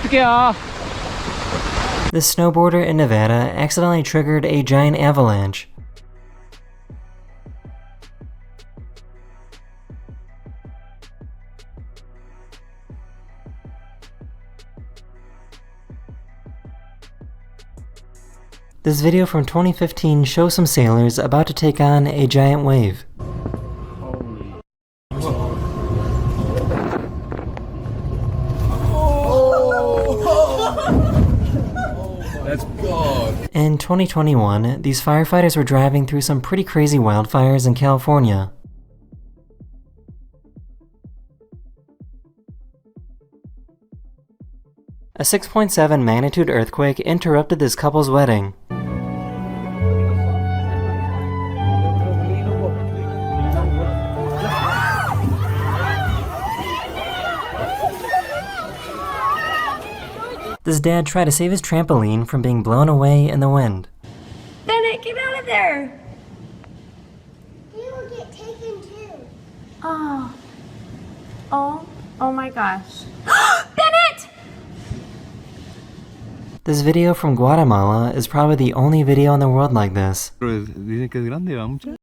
어떡해요. This snowboarder in Nevada accidentally triggered a giant avalanche. This video from 2015 shows some sailors about to take on a giant wave. That's God. In 2021, these firefighters were driving through some pretty crazy wildfires in California. A 6.7 magnitude earthquake interrupted this couple's wedding. This dad tried to save his trampoline from being blown away in the wind. Bennett, get out of there! He will get taken too. Oh. Oh my gosh. Bennett! This video from Guatemala is probably the only video in the world like this. Dicen que es grande, ¿va mucha?